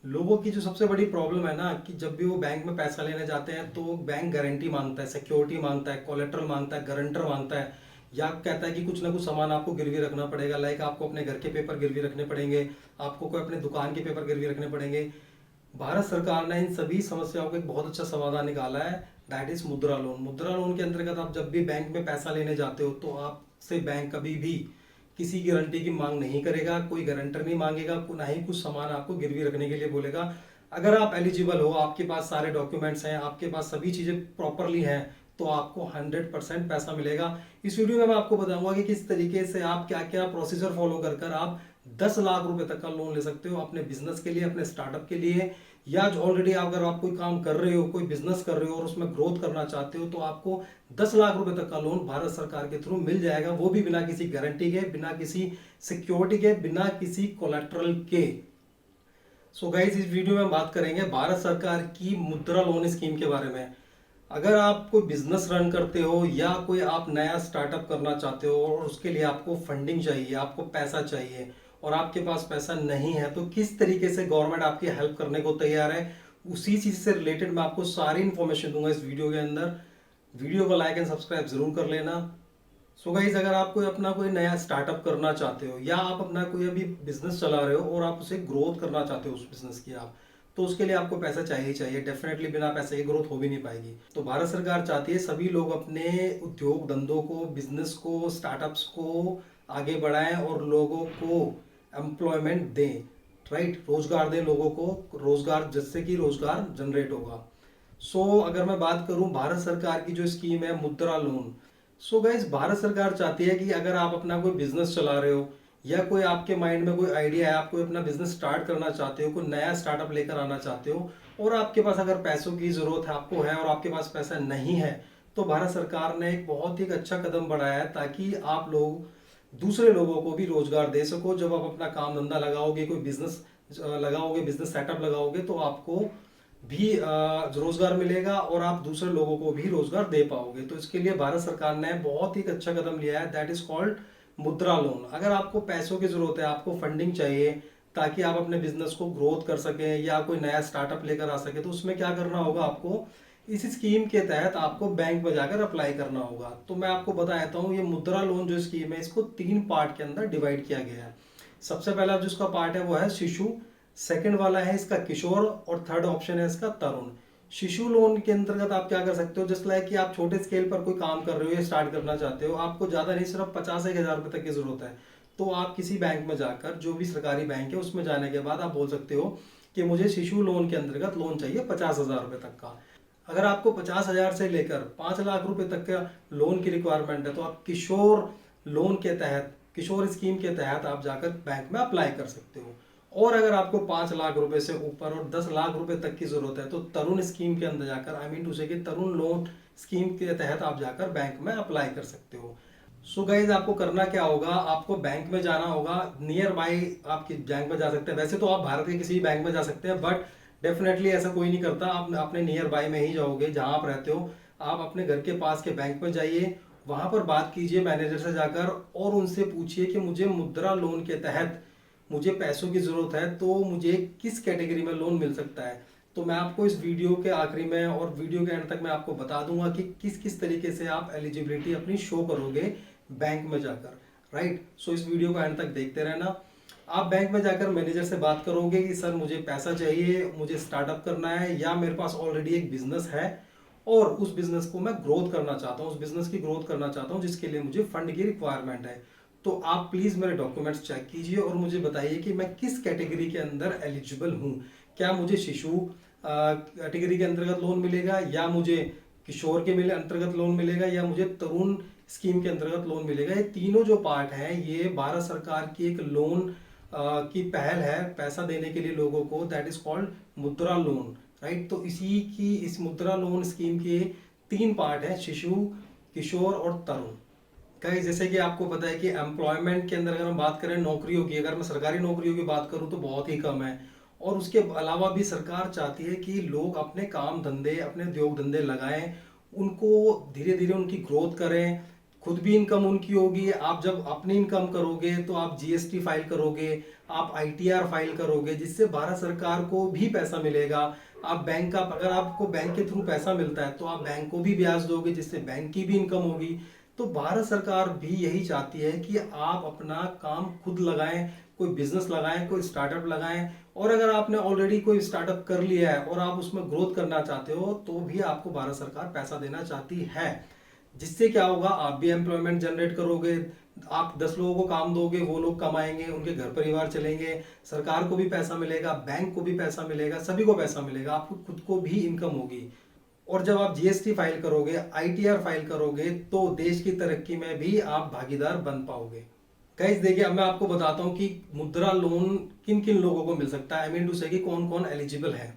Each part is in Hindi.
लोगों की जो सबसे बड़ी प्रॉब्लम है ना कि जब भी वो बैंक में पैसा लेने जाते हैं तो बैंक गारंटी मांगता है, सिक्योरिटी मांगता है, कोलेटरल मांगता है, गारंटर मांगता है, या कहता है कि कुछ ना कुछ सामान आपको गिरवी रखना पड़ेगा। लाइक आपको अपने घर के पेपर गिरवी रखने पड़ेंगे, आपको कोई अपने दुकान के पेपर गिरवी रखने पड़ेंगे। भारत सरकार ने इन सभी समस्याओं का एक बहुत अच्छा समाधान निकाला है, दैट इज मुद्रा लोन। मुद्रा लोन के अंतर्गत आप जब भी बैंक में पैसा लेने जाते हो तो आपसे बैंक कभी भी किसी गारंटी की मांग नहीं करेगा, कोई गारंटर नहीं मांगेगा, ना ही कुछ सामान आपको गिरवी रखने के लिए बोलेगा। अगर आप एलिजिबल हो, आपके पास सारे डॉक्यूमेंट्स हैं, आपके पास सभी चीजें प्रॉपरली हैं, तो आपको 100% पैसा मिलेगा। इस वीडियो में मैं आपको बताऊंगा कि किस तरीके से आप क्या क्या प्रोसीजर फॉलो कर कर आप 10 लाख रुपए तक का लोन ले सकते हो अपने बिजनेस के लिए, अपने स्टार्टअप के लिए, या जो ऑलरेडी अगर आप कोई काम कर रहे हो, कोई बिजनेस कर रहे हो और उसमें ग्रोथ करना चाहते हो, तो आपको 10 लाख रुपए तक का लोन भारत सरकार के थ्रू मिल जाएगा, वो भी बिना किसी गारंटी के, बिना किसी सिक्योरिटी के, बिना किसी कोलेटरल के। सो गाइस, इस वीडियो में हम बात करेंगे भारत सरकार की मुद्रा लोन स्कीम के बारे में। अगर आप कोई बिजनेस रन करते हो या कोई आप नया स्टार्टअप करना चाहते हो और उसके लिए आपको फंडिंग चाहिए, आपको पैसा चाहिए और आपके पास पैसा नहीं है, तो किस तरीके से गवर्नमेंट आपकी हेल्प करने को तैयार है, उसी चीज से रिलेटेड मैं आपको सारी इंफॉर्मेशन दूंगा इस वीडियो के अंदर। वीडियो को लाइक एंड सब्सक्राइब जरूर कर लेना। सो गाइज, अगर आप कोई अपना कोई नया स्टार्टअप करना चाहते हो या आप अपना कोई अभी बिजनेस चला रहे हो और आप उसे ग्रोथ करना चाहते हो उस बिजनेस की, आप तो उसके लिए आपको पैसा चाहिए ही चाहिए। डेफिनेटली बिना पैसे के ग्रोथ हो भी नहीं पाएगी। तो भारत सरकार चाहती है सभी लोग अपने उद्योग धंधों को, बिजनेस को, स्टार्टअप्स को आगे बढ़ाएं और लोगों को एम्प्लॉयमेंट दें, राइट, रोजगार दें लोगों को, रोजगार जिससे कि रोजगार जनरेट होगा। अगर मैं बात करूं भारत सरकार की जो स्कीम है मुद्रा लोन, गाइस, भारत सरकार चाहती है कि अगर आप अपना कोई बिजनेस चला रहे हो या कोई आपके माइंड में कोई आइडिया है, आप कोई अपना बिजनेस स्टार्ट करना चाहते हो, कोई नया स्टार्टअप लेकर आना चाहते हो और आपके पास अगर पैसों की जरूरत है, आपको है और आपके पास पैसा नहीं है, तो भारत सरकार ने एक बहुत ही अच्छा कदम बढ़ाया है ताकि आप लोग दूसरे लोगों को भी रोजगार दे सको। जब आप अपना काम धंधा लगाओगे, कोई बिजनेस लगाओगे, बिजनेस सेटअप लगाओगे, तो आपको भी रोजगार मिलेगा और आप दूसरे लोगों को भी रोजगार दे पाओगे। तो इसके लिए भारत सरकार ने बहुत ही अच्छा कदम लिया है, दैट इज कॉल्ड मुद्रा लोन। अगर आपको पैसों की जरूरत है, आपको फंडिंग चाहिए ताकि आप अपने बिजनेस को ग्रोथ कर सकें या कोई नया स्टार्टअप लेकर आ सके, तो उसमें क्या करना होगा, आपको इस स्कीम के तहत आपको बैंक में जाकर अप्लाई करना होगा। तो मैं आपको बता देता हूँ, ये मुद्रा लोन जो स्कीम है, इसको 3 पार्ट के अंदर डिवाइड किया गया है। सबसे पहला जो इसका पार्ट है वो है शिशु, सेकंड वाला है इसका किशोर और थर्ड ऑप्शन है इसका तरुण। शिशु लोन के अंतर्गत आप क्या कर सकते हो, जस्ट लाइक कि आप छोटे स्केल पर कोई काम कर रहे हो या स्टार्ट करना चाहते हो, आपको ज्यादा नहीं, सिर्फ 50-1 हजार रुपए तक की जरूरत है, तो आप किसी बैंक में जाकर, जो भी सरकारी बैंक है उसमें जाने के बाद आप बोल सकते हो कि मुझे शिशु लोन के अंतर्गत लोन चाहिए 50,000 रुपए तक का। अगर आपको 50,000 से लेकर 5 लाख रुपए तक का लोन की रिक्वायरमेंट है, तो आप किशोर लोन के तहत, किशोर स्कीम के तहत आप जाकर बैंक में अप्लाई कर सकते हो। और अगर आपको 5 लाख रुपए से ऊपर और 10 लाख रुपए तक की जरूरत है, तो तरुण स्कीम के अंदर जाकर, आई मीन टू से कि तरुण लोन स्कीम के तहत आप जाकर बैंक में अप्लाई कर सकते हो। गाइज, आपको करना क्या होगा, आपको बैंक में जाना होगा, नियर बाई आप बैंक में जा सकते हैं। वैसे तो आप भारत के किसी भी बैंक में जा सकते हैं, बट डेफिनेटली ऐसा कोई नहीं करता, आप अपने नियर बाई में ही जाओगे जहां आप रहते हो। आप अपने घर के पास के बैंक में जाइए, वहां पर बात कीजिए मैनेजर से जाकर और उनसे पूछिए कि मुझे मुद्रा लोन के तहत मुझे पैसों की जरूरत है, तो मुझे किस कैटेगरी में लोन मिल सकता है। तो मैं आपको इस वीडियो के आखिरी में और वीडियो के एंड तक मैं आपको बता दूंगा कि किस किस तरीके से आप एलिजिबिलिटी अपनी शो करोगे बैंक में जाकर, राइट। इस वीडियो को एंड तक देखते रहना। आप बैंक में जाकर मैनेजर से बात करोगे कि सर मुझे पैसा चाहिए, मुझे स्टार्टअप करना है, या मेरे पास ऑलरेडी एक बिजनेस है और उस बिजनेस को मैं ग्रोथ करना चाहता हूँ, उस बिजनेस की ग्रोथ करना चाहता हूँ जिसके लिए मुझे फंड की रिक्वायरमेंट है। तो आप प्लीज मेरे डॉक्यूमेंट्स चेक कीजिए और मुझे बताइए कि मैं किस कैटेगरी के अंदर एलिजिबल हूँ। क्या मुझे शिशु कैटेगरी के अंतर्गत लोन मिलेगा, या मुझे किशोर के अंतर्गत लोन मिलेगा, या मुझे तरुण स्कीम के अंतर्गत लोन मिलेगा। ये तीनों जो पार्ट हैं, ये भारत सरकार की एक लोन की पहल है पैसा देने के लिए लोगों को, दैट इज कॉल्ड मुद्रा लोन, राइट। तो इस मुद्रा लोन स्कीम के 3 पार्ट हैं, शिशु, किशोर और तरुण। गाइस, जैसे कि आपको पता है कि एम्प्लॉयमेंट के अंदर अगर हम बात करें नौकरियों की, अगर मैं सरकारी नौकरियों की बात करूं तो बहुत ही कम है। और उसके अलावा भी सरकार चाहती है कि लोग अपने काम धंधे, अपने उद्योग धंधे लगाएं, उनको धीरे धीरे उनकी ग्रोथ करें, खुद भी इनकम उनकी होगी। आप जब अपनी इनकम करोगे तो आप जीएसटी फाइल करोगे, आप आईटीआर फाइल करोगे, जिससे भारत सरकार को भी पैसा मिलेगा। आप बैंक का, अगर आपको बैंक के थ्रू पैसा मिलता है तो आप बैंक को भी ब्याज दोगे, जिससे बैंक की भी इनकम होगी। तो भारत सरकार भी यही चाहती है कि आप अपना काम खुद लगाएं, कोई बिजनेस लगाएं, कोई स्टार्टअप लगाएं। और अगर आपने ऑलरेडी कोई स्टार्टअप कर लिया है और आप उसमें ग्रोथ करना चाहते हो तो भी आपको भारत सरकार पैसा देना चाहती है। जिससे क्या होगा, आप भी एम्प्लॉयमेंट जनरेट करोगे, आप 10 लोगों को काम दोगे, वो लोग कमाएंगे, उनके घर परिवार चलेंगे, सरकार को भी पैसा मिलेगा, बैंक को भी पैसा मिलेगा, सभी को पैसा मिलेगा, आपको खुद को भी इनकम होगी। और जब आप जीएसटी फाइल करोगे, आईटीआर फाइल करोगे, तो देश की तरक्की में भी आप भागीदार बन पाओगे। गाइस देखिए, अब मैं आपको बताता हूँ कि मुद्रा लोन किन किन लोगों को मिल सकता है, आई मीन टू से कि कौन कौन एलिजिबल है।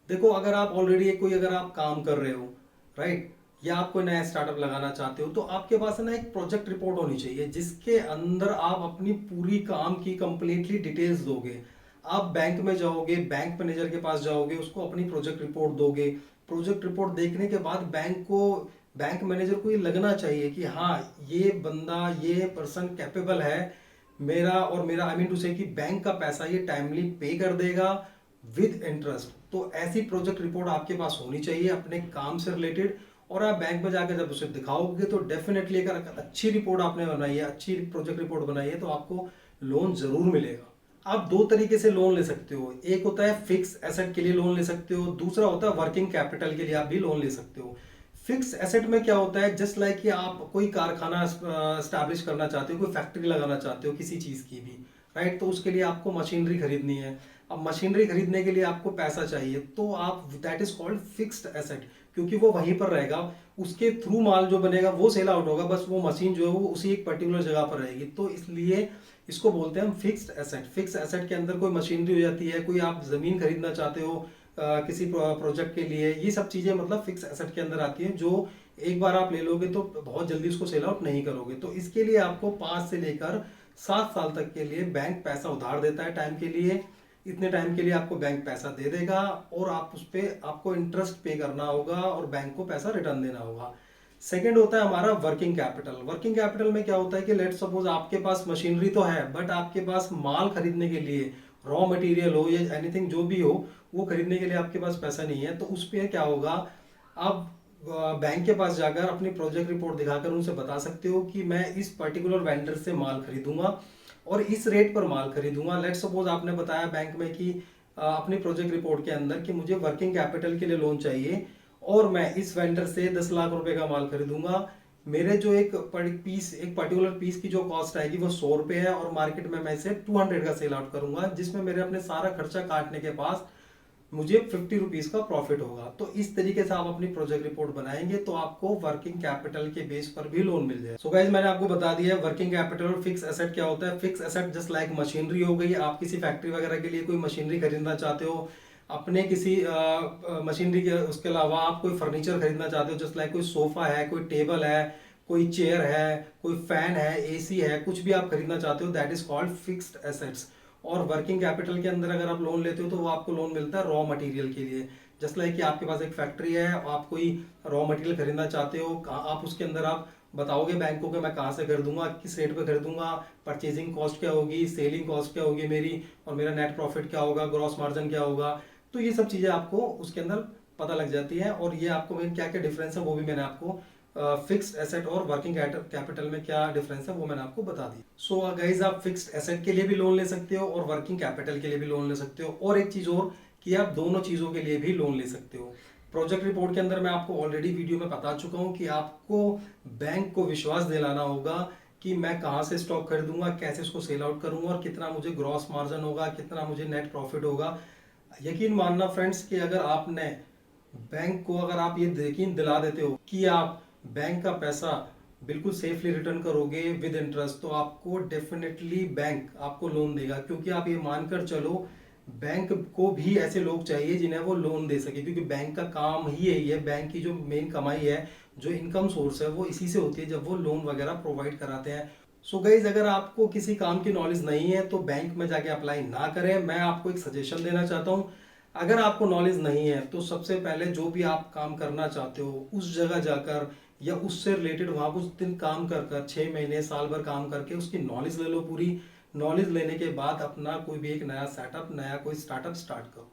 देखो, अगर आप ऑलरेडी कोई अगर आप काम कर रहे हो, राइट, या आप कोई नया स्टार्टअप लगाना चाहते हो, तो आपके पास है ना एक प्रोजेक्ट रिपोर्ट होनी चाहिए जिसके अंदर आप अपनी पूरी काम की कंप्लीटली डिटेल्स दोगे। आप बैंक में जाओगे, बैंक मैनेजर के पास जाओगे, उसको अपनी प्रोजेक्ट रिपोर्ट दोगे। प्रोजेक्ट रिपोर्ट देखने के बाद बैंक मैनेजर को ये लगना चाहिए कि हाँ, ये बंदा, ये पर्सन कैपेबल है मेरा, और मेरा आई मीन टू से कि बैंक का पैसा ये टाइमली पे कर देगा विद इंटरेस्ट। तो ऐसी प्रोजेक्ट रिपोर्ट आपके पास होनी चाहिए अपने काम से रिलेटेड। और आप बैंक में जाकर जब उसे दिखाओगे तो डेफिनेटली, अगर अच्छी रिपोर्ट आपने बनाई है, अच्छी प्रोजेक्ट रिपोर्ट बनाई है, तो आपको लोन जरूर मिलेगा। आप दो तरीके से लोन ले सकते हो, एक होता है फिक्स एसेट के लिए लोन ले सकते हो, दूसरा होता है वर्किंग कैपिटल के लिए आप भी लोन ले सकते हो। फिक्स एसेट में क्या होता है, जस्ट लाइक कि आप कोई कारखाना स्टैब्लिश करना चाहते हो, कोई फैक्ट्री लगाना चाहते हो किसी चीज की भी, राइट, तो उसके लिए आपको मशीनरी खरीदनी है। अब मशीनरी खरीदने के लिए आपको पैसा चाहिए, तो आप, that is called fixed asset, क्योंकि वो वहीं पर रहेगा, उसके थ्रू माल जो बनेगा वो सेल आउट होगा, बस वो मशीन जो है वो उसी एक पर्टिकुलर जगह पर रहेगी। तो इसलिए इसको बोलते हैं हम फिक्स्ड एसेट। फिक्स एसेट के अंदर कोई मशीनरी हो जाती है, कोई आप जमीन खरीदना चाहते हो किसी प्रोजेक्ट के लिए, ये सब चीजें मतलब फिक्स एसेट के अंदर आती हैं, जो एक बार आप ले लोगे तो बहुत जल्दी उसको सेल आउट नहीं करोगे। तो इसके लिए आपको 5 से लेकर 7 साल तक के लिए बैंक पैसा उधार देता है टाइम के लिए। इतने टाइम के लिए आपको बैंक पैसा दे देगा और आप उस पर आपको इंटरेस्ट पे करना होगा और बैंक को पैसा रिटर्न देना होगा। सेकेंड होता है हमारा वर्किंग कैपिटल। वर्किंग कैपिटल में क्या होता है कि लेट सपोज आपके पास मशीनरी तो है, बट आपके पास माल खरीदने के लिए, रॉ मटेरियल हो या एनीथिंग जो भी हो, वो खरीदने के लिए आपके पास पैसा नहीं है। तो उस पर क्या होगा, आप बैंक के पास जाकर अपनी प्रोजेक्ट रिपोर्ट दिखाकर उनसे बता सकते हो कि मैं इस पर्टिकुलर वेंडर से माल खरीदूंगा और इस रेट पर माल खरीदूंगा। लेट सपोज आपने बताया बैंक में कि अपनी प्रोजेक्ट रिपोर्ट के अंदर कि मुझे वर्किंग कैपिटल के लिए लोन चाहिए और मैं इस वेंडर से 10 लाख रुपए का माल खरीदूंगा। मेरे जो एक पर्टिकुलर पीस की जो कॉस्ट आएगी वो 100 रुपए है और मार्केट में मैं इसे 200 का सेल आउट करूंगा, जिसमें मेरे अपने सारा खर्चा काटने के पास मुझे 50 रुपीज का प्रॉफिट होगा। तो इस तरीके से आप अपनी प्रोजेक्ट रिपोर्ट बनाएंगे तो आपको वर्किंग कैपिटल के बेस पर भी लोन मिल जाए। सो गाइस, मैंने आपको बता दिया है वर्किंग कैपिटल और फिक्स एसेट क्या होता है। Fix asset just like machinery हो गई, आप किसी फैक्ट्री वगैरह के लिए कोई मशीनरी खरीदना चाहते हो, अपने किसी मशीनरी के उसके अलावा आप कोई फर्नीचर खरीदना चाहते हो, जस्ट लाइक कोई सोफा है, कोई टेबल है, कोई चेयर है, कोई फैन है, एसी है, कुछ भी आप खरीदना चाहते हो, that is called fixed assets. और वर्किंग कैपिटल के अंदर अगर आप लोन लेते हो तो वो आपको लोन मिलता है रॉ मटेरियल के लिए। जस्ट लाइक कि आपके पास एक फैक्ट्री है, आप कोई रॉ मटेरियल खरीदना चाहते हो, आप उसके अंदर आप बताओगे बैंक को कि मैं कहाँ से खरीदूंगा, किस रेट पे खरीदूंगा, परचेजिंग कॉस्ट क्या होगी, सेलिंग कॉस्ट क्या होगी मेरी, और मेरा नेट प्रॉफिट क्या होगा, ग्रॉस मार्जिन क्या होगा। तो ये सब चीजें आपको उसके अंदर पता लग जाती है। और ये आपको क्या क्या डिफरेंस है वो भी मैंने आपको फिक्स्ड एसेट और वर्किंग कैपिटल में क्या डिफरेंस है वो मैंने आपको बता दी। सो गाइज, आप फिक्स्ड एसेट के लिए भी लोन ले सकते हो और वर्किंग कैपिटल के लिए भी लोन ले सकते हो। और एक चीज और कि आप दोनों चीजों के लिए भी लोन ले सकते हो। प्रोजेक्ट रिपोर्ट के अंदर मैं आपको ऑलरेडी वीडियो में बता चुका हूं कि आपको बैंक को विश्वास दिलाना होगा कि मैं कहाँ से स्टॉक खरीदूंगा, कैसे इसको सेल आउट करूंगा और कितना मुझे ग्रॉस मार्जिन होगा, कितना मुझे नेट प्रॉफिट होगा। यकीन मानना फ्रेंड्स कि अगर आपने बैंक को अगर आप ये यकीन दिला देते हो कि आप बैंक का पैसा बिल्कुल सेफली रिटर्न करोगे विद इंटरेस्ट, तो आपको डेफिनेटली बैंक आपको लोन देगा। क्योंकि आप ये मानकर चलो, बैंक को भी ऐसे लोग चाहिए जिन्हें वो लोन दे सके, क्योंकि बैंक का काम ही यही है। बैंक की जो मेन कमाई है, जो इनकम सोर्स है, वो इसी से होती है जब वो लोन वगैरह प्रोवाइड कराते हैं। सो गाइज, अगर आपको किसी काम की नॉलेज नहीं है तो बैंक में जाके अप्लाई ना करें। मैं आपको एक सजेशन देना चाहता हूँ, अगर आपको नॉलेज नहीं है तो सबसे पहले जो भी आप काम करना चाहते हो उस जगह जाकर या उससे रिलेटेड वहाँ कुछ दिन काम कर कर 6 महीने साल भर काम करके उसकी नॉलेज ले लो पूरी। नॉलेज लेने के बाद अपना कोई भी एक नया सेटअप, नया कोई स्टार्टअप स्टार्ट करो।